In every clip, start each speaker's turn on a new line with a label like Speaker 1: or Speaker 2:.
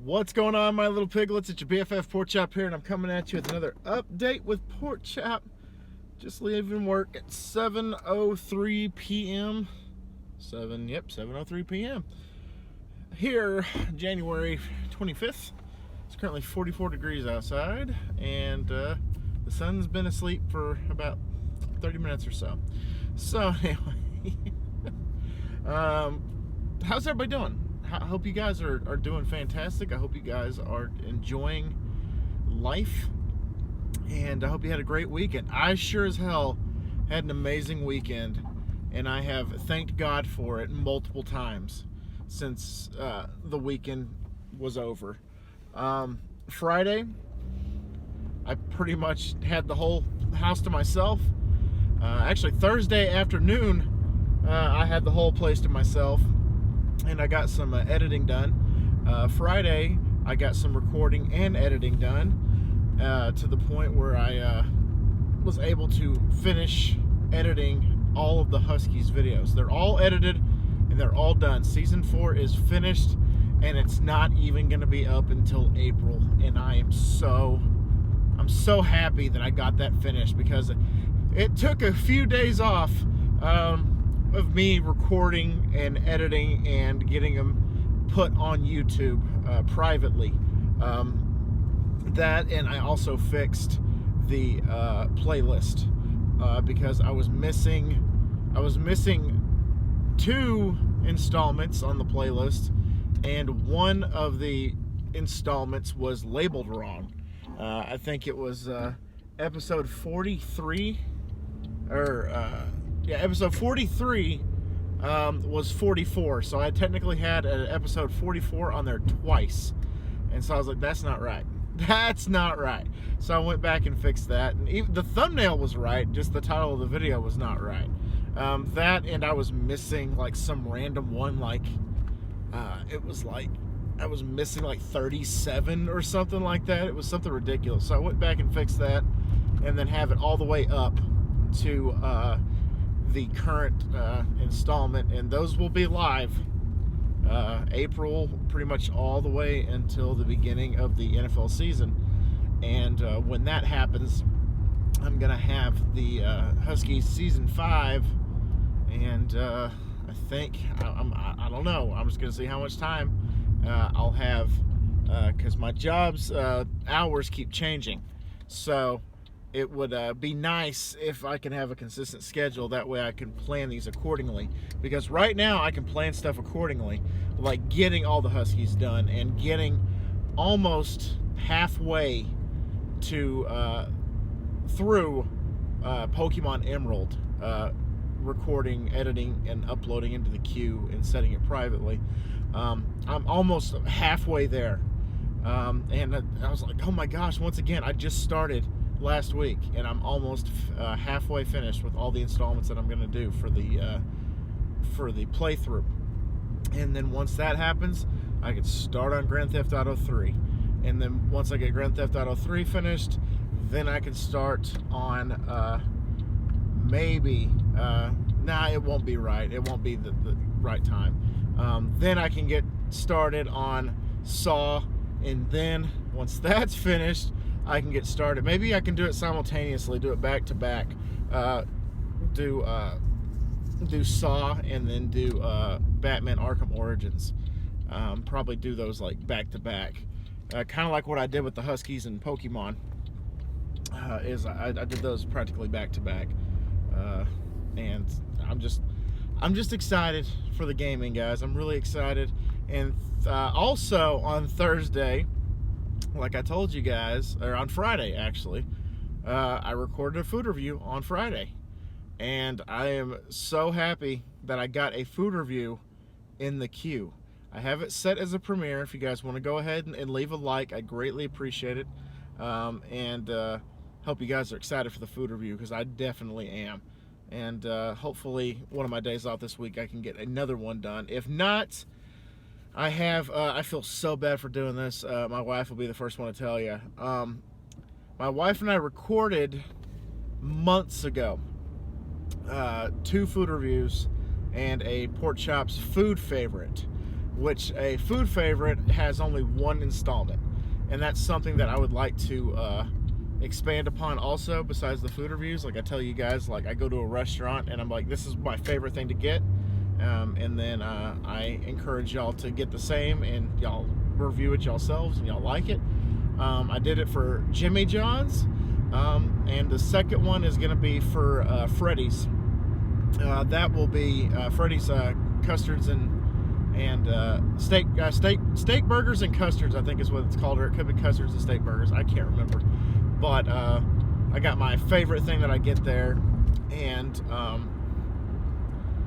Speaker 1: What's going on, my little piglets? It's your BFF Pork Chop here, and I'm coming at you with another update with Pork Chop. Just leaving work at 7:03 p.m. 7:03 p.m. Here, January 25th. It's currently 44 degrees outside, and the sun's been asleep for about 30 minutes or so. So, anyway, how's everybody doing? I hope you guys are doing fantastic. I hope you guys are enjoying life, and I hope you had a great weekend. I sure as hell had an amazing weekend, and I have thanked God for it multiple times since the weekend was over. Friday, I pretty much had the whole house to myself. Actually, Thursday afternoon, I had the whole place to myself, and I got some editing done. Friday, I got some recording and editing done to the point where I was able to finish editing all of the Huskies videos. They're all edited and they're all done. Season 4 is finished, and it's not even going to be up until April. And I'm so happy that I got that finished, because it took a few days off of me recording and editing and getting them put on YouTube privately. That, and I also fixed the playlist because I was missing 2 installments on the playlist, and one of the installments was labeled wrong. I think it was episode 43, or episode 43 was 44, so I technically had an episode 44 on there twice, and so I was like, that's not right. That's not right. So I went back and fixed that, and even the thumbnail was right, just the title of the video was not right. That, and I was missing like some random one, like it was like I was missing like 37 or something like that. It was something ridiculous. So I went back and fixed that, and then have it all the way up to the current installment, and those will be live April, pretty much all the way until the beginning of the NFL season. And when that happens, I'm gonna have the Huskies season 5, and I think I don't know. I'm just gonna see how much time I'll have, because my job's hours keep changing. So it would be nice if I can have a consistent schedule. That way I can plan these accordingly. Because right now I can plan stuff accordingly, like getting all the Huskies done and getting almost halfway to through Pokemon Emerald, recording, editing, and uploading into the queue and setting it privately. I'm almost halfway there, and I was like, oh my gosh, once again, I just started last week, and I'm almost halfway finished with all the installments that I'm going to do for the playthrough. And then once that happens, I could start on Grand Theft Auto 3. And then once I get Grand Theft Auto 3 finished, then I can start on maybe it won't be right. It won't be the right time. Then I can get started on Saw, and then once that's finished, I can get started. Maybe I can do it simultaneously, do it back to back. Do Saw and then do Batman Arkham Origins. Probably do those like back to back. Kind of like what I did with the Huskies and Pokemon. Is I did those practically back to back. And I'm just excited for the gaming, guys. I'm really excited. And also on Thursday, like I told you guys, or on Friday actually, I recorded a food review on Friday, and I am so happy that I got a food review in the queue. I have it set as a premiere. If you guys want to go ahead and leave a like, I greatly appreciate it, and hope you guys are excited for the food review, because I definitely am. And hopefully one of my days off this week I can get another one done. If not, I feel so bad for doing this. My wife will be the first one to tell you. My wife and I recorded months ago 2 food reviews and a Pork Chop's food favorite. which a food favorite has only one installment, and that's something that I would like to expand upon also, besides the food reviews. Like I tell you guys, like I go to a restaurant and I'm like, this is my favorite thing to get, and then I encourage y'all to get the same, and y'all review it yourselves and y'all like it. I did it for Jimmy John's, and the second one is going to be for Freddy's. That will be Freddy's custards and steak burgers and custards, I think is what it's called, or it could be custards and steak burgers. I can't remember, but I got my favorite thing that I get there, and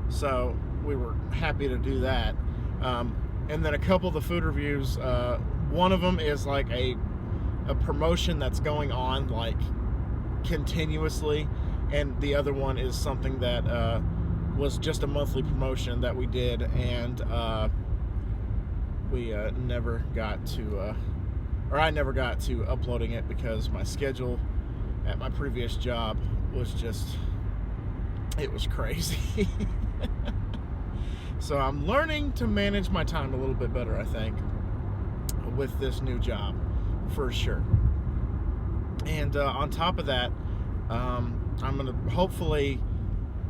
Speaker 1: so we were happy to do that. And then a couple of the food reviews. One of them is like a promotion that's going on like continuously, and the other one is something that was just a monthly promotion that we did, and we never got to, or I never got to uploading it because my schedule at my previous job was just, it was crazy. So I'm learning to manage my time a little bit better, I think, with this new job, for sure. And on top of that, I'm gonna hopefully,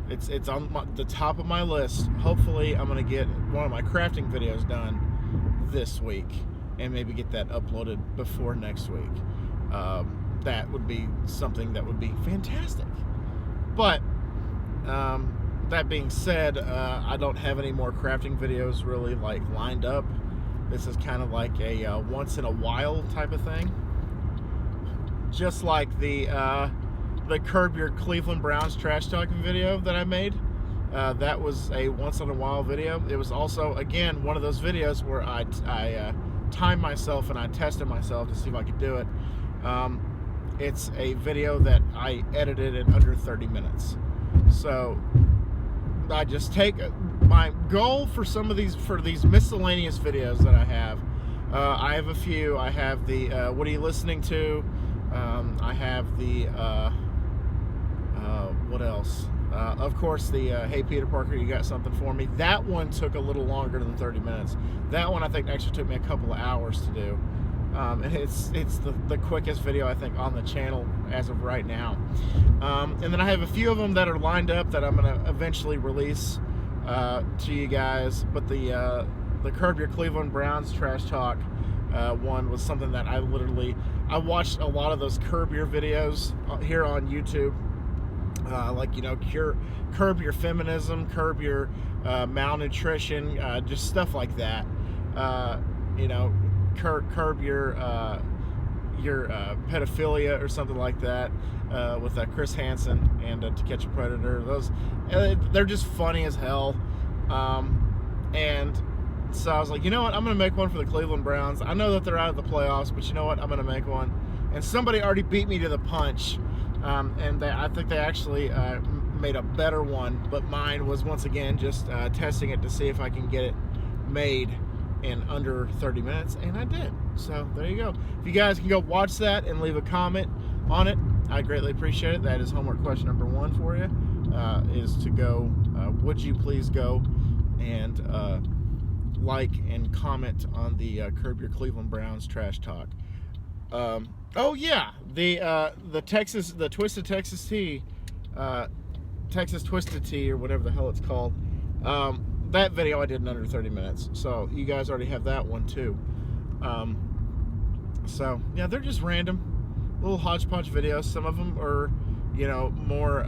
Speaker 1: it's on the top of my list. Hopefully, I'm gonna get one of my crafting videos done this week, and maybe get that uploaded before next week. That would be something that would be fantastic. But that being said, I don't have any more crafting videos really like lined up. This is kind of like a once in a while type of thing. Just like the Curb Your Cleveland Browns trash talking video that I made. That was a once in a while video. It was also, again, one of those videos where I timed myself and I tested myself to see if I could do it. It's a video that I edited in under 30 minutes. So I just take my goal for some of these, for these miscellaneous videos that I have a few. I have the what are you listening to? I have the what else? Of course, the Hey Peter Parker, you got something for me? That one took a little longer than 30 minutes. That one I think actually took me a couple of hours to do. And it's the quickest video I think on the channel as of right now. And then I have a few of them that are lined up that I'm gonna eventually release to you guys. But the Curb Your Cleveland Browns trash talk one was something that I watched a lot of those Curb Your videos here on YouTube. Like, you know, curb your feminism, curb your malnutrition, just stuff like that. You know, curb your pedophilia or something like that, with Chris Hansen and To Catch a Predator. Those they're just funny as hell. And so I was like, you know what, I'm gonna make one for the Cleveland Browns. I know that they're out of the playoffs, but you know what, I'm gonna make one. And somebody already beat me to the punch, and I think they actually made a better one, but mine was once again just testing it to see if I can get it made in under 30 minutes, and I did. So there you go. If you guys can go watch that and leave a comment on it, I greatly appreciate it. That is homework question number 1 for you, is to go, would you please go and like and comment on the Curb Your Cleveland Browns trash talk. Oh yeah, the Twisted Texas Tea, Texas Twisted Tea, or whatever the hell it's called. That video I did in under 30 minutes, so you guys already have that one too. So yeah, they're just random little hodgepodge videos. Some of them are, you know, more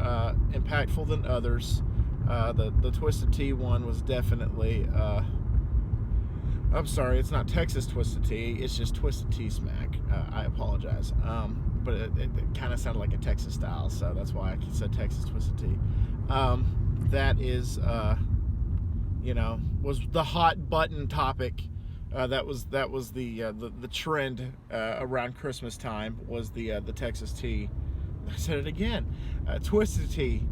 Speaker 1: impactful than others. The Twisted Tea one was definitely, I'm sorry, it's not Texas Twisted Tea, it's just Twisted Tea Smack. I apologize. But it kind of sounded like a Texas style, so that's why I said Texas Twisted Tea. That is, you know, was the hot button topic. That was the trend around Christmas time, was the Texas Tea. I said it again, Twisted Tea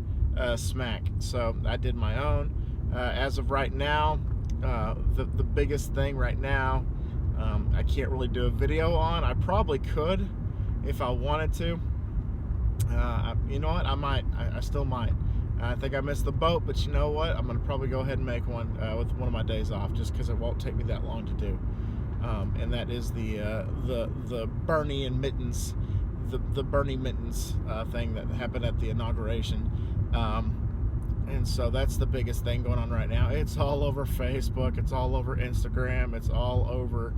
Speaker 1: Smack. So I did my own. As of right now, the biggest thing right now, I can't really do a video on. I probably could if I wanted to. You know what? I still might. I think I missed the boat, but you know what? I'm going to probably go ahead and make one with one of my days off, just because it won't take me that long to do. And that is the Bernie and Mittens, the Bernie Mittens thing that happened at the inauguration. And so that's the biggest thing going on right now. It's all over Facebook. It's all over Instagram. It's all over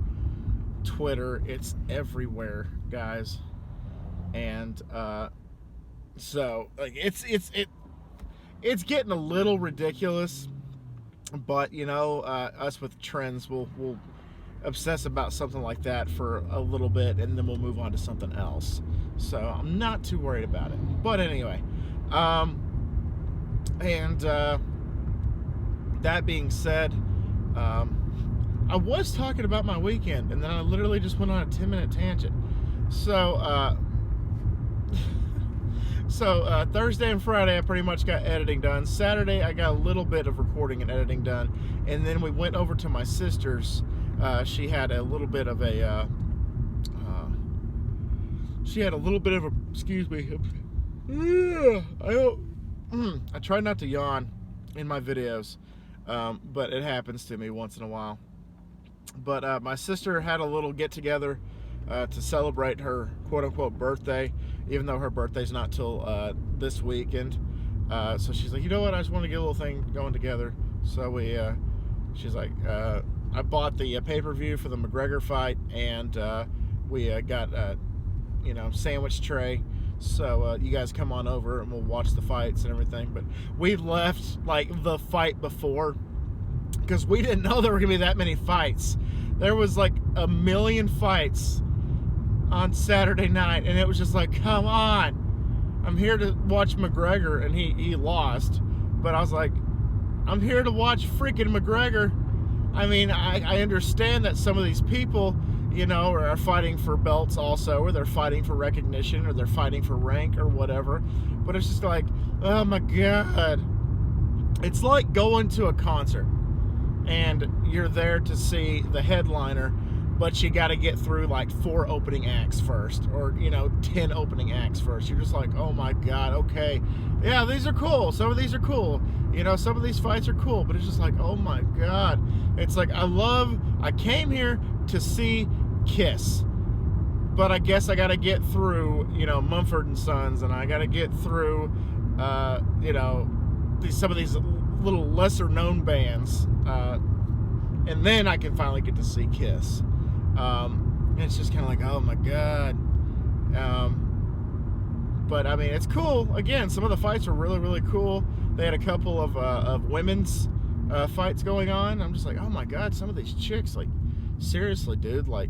Speaker 1: Twitter. It's everywhere, guys. And so like it's getting a little ridiculous, but you know, us with trends, we'll obsess about something like that for a little bit, and then we'll move on to something else. So I'm not too worried about it. But anyway, that being said, I was talking about my weekend, and then I literally just went on a 10-minute tangent. So Thursday and Friday I pretty much got editing done. Saturday I got a little bit of recording and editing done, and then we went over to my sister's. She had a little bit of a excuse me, I try not to yawn in my videos, but it happens to me once in a while. But my sister had a little get together to celebrate her quote-unquote birthday, even though her birthday's not till this weekend. So she's like, you know what, I just want to get a little thing going together. So she's like, I bought the pay-per-view for the McGregor fight, and we got sandwich tray. So you guys come on over and we'll watch the fights and everything. But we left like the fight before, because we didn't know there were gonna be that many fights. There was like a million fights on Saturday night, and it was just like, come on, I'm here to watch McGregor, and he lost, but I was like, I'm here to watch freaking McGregor. I mean, I understand that some of these people, you know, are fighting for belts also, or they're fighting for recognition, or they're fighting for rank or whatever, but it's just like, oh my God. It's like going to a concert and you're there to see the headliner, but you got to get through like 4 opening acts first, or 10 opening acts first. You're just like, oh my God, okay, yeah, these are cool, some of these are cool, some of these fights are cool, but it's just like, oh my God. It's like, I came here to see Kiss, but I guess I got to get through Mumford & Sons, and I got to get through some of these little lesser known bands, and then I can finally get to see Kiss. And it's just kind of like, oh my God. But I mean, it's cool. Again, some of the fights were really, really cool. They had a couple of women's fights going on. I'm just like, oh my God, some of these chicks, like, seriously, dude, like,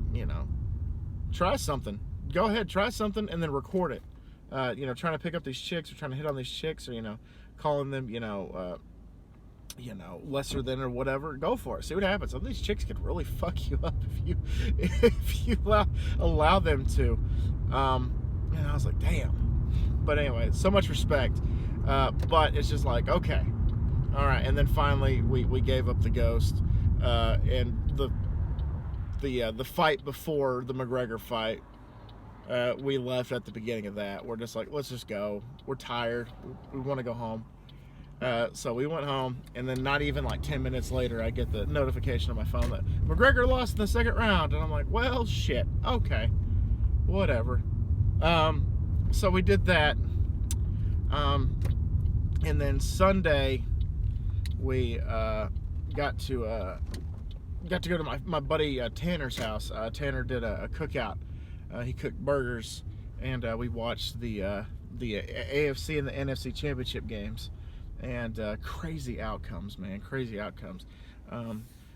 Speaker 1: try something. Go ahead, try something, and then record it. Trying to pick up these chicks, or trying to hit on these chicks, or calling them, lesser than or whatever. Go for it. See what happens. Some of these chicks could really fuck you up if you allow them to. And I was like, damn. But anyway, so much respect. But it's just like, okay, all right. And then finally, we gave up the ghost. And the fight before the McGregor fight, we left at the beginning of that. We're just like, let's just go. We're tired. We want to go home. So we went home, and then not even like 10 minutes later, I get the notification on my phone that McGregor lost in the second round. And I'm like, well, shit. Okay. Whatever. So we did that. And then Sunday, we got to go to my buddy Tanner's house. Tanner did a cookout. He cooked burgers, and we watched the AFC and the NFC championship games. And crazy outcomes, man. Crazy outcomes.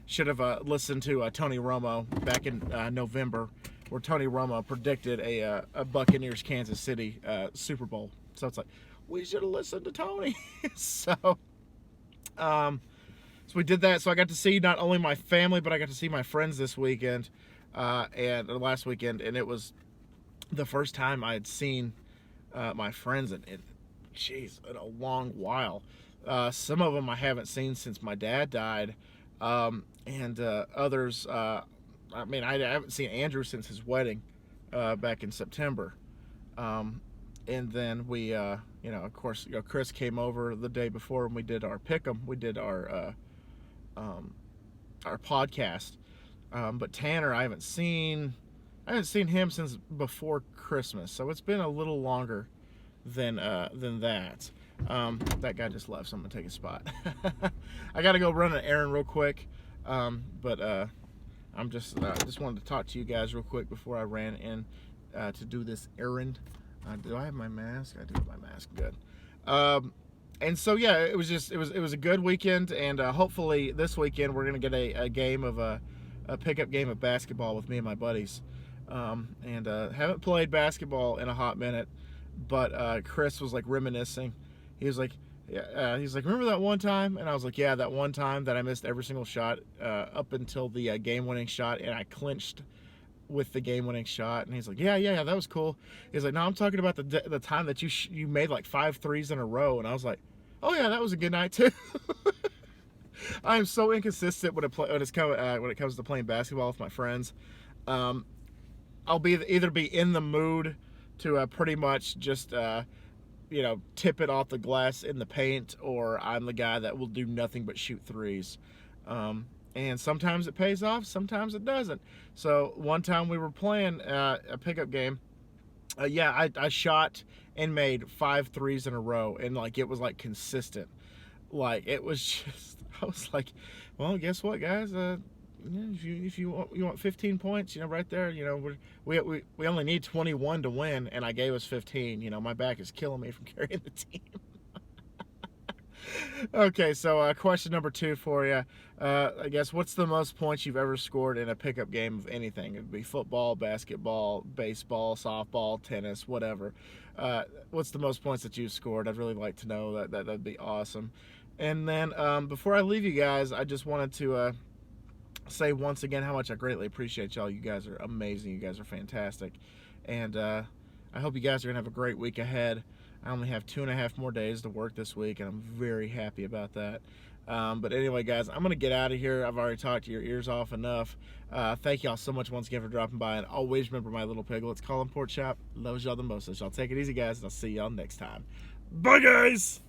Speaker 1: Should have listened to Tony Romo back in November, where Tony Romo predicted a Buccaneers Kansas City Super Bowl. So it's like, we should have listened to Tony. So we did that. So I got to see not only my family, but I got to see my friends this weekend and last weekend. And it was the first time I had seen my friends in a long while. Some of them I haven't seen since my dad died, and others, I haven't seen Andrew since his wedding back in September. And then we, of course, Chris came over the day before and we did our pick'em. We did our podcast. But Tanner, I haven't seen him since before Christmas, so it's been a little longer than that. That guy just left, so I'm gonna take his spot. I gotta go run an errand real quick, but I'm just wanted to talk to you guys real quick before I ran in to do this errand. Do I have my mask? I do have my mask. Good. And so yeah, it was a good weekend, and hopefully this weekend we're gonna get a game of a pickup game of basketball with me and my buddies. And haven't played basketball in a hot minute, but Chris was like reminiscing. He was like, remember that one time? And I was like, yeah, that one time that I missed every single shot up until the game-winning shot, and I clinched with the game-winning shot. And he's like, yeah, that was cool. He's like, no, I'm talking about the time that you made like 5 threes in a row. And I was like, oh yeah, that was a good night too. I am so inconsistent when it comes to playing basketball with my friends. I'll either be in the mood to pretty much just tip it off the glass in the paint, or I'm the guy that will do nothing but shoot threes. And sometimes it pays off, sometimes it doesn't. So one time we were playing a pickup game. I shot and made 5 threes in a row, and like it was like consistent. Like it was just, I was like, well, guess what, guys? If you want 15 points, right there, we only need 21 to win, and I gave us 15. My back is killing me from carrying the team. Okay, so question number 2 for you. I guess, what's the most points you've ever scored in a pickup game of anything? It would be football, basketball, baseball, softball, tennis, whatever. What's the most points that you've scored? I'd really like to know. That'd be awesome. And then before I leave you guys, I just wanted to say once again how much I greatly appreciate y'all. You guys are amazing. You guys are fantastic. And I hope you guys are going to have a great week ahead. I only have 2.5 more days to work this week, and I'm very happy about that. But anyway, guys, I'm going to get out of here. I've already talked your ears off enough. Thank y'all so much once again for dropping by, and always remember my little piglets. Colin Pork Chop loves y'all the most. So y'all take it easy, guys, and I'll see y'all next time. Bye, guys!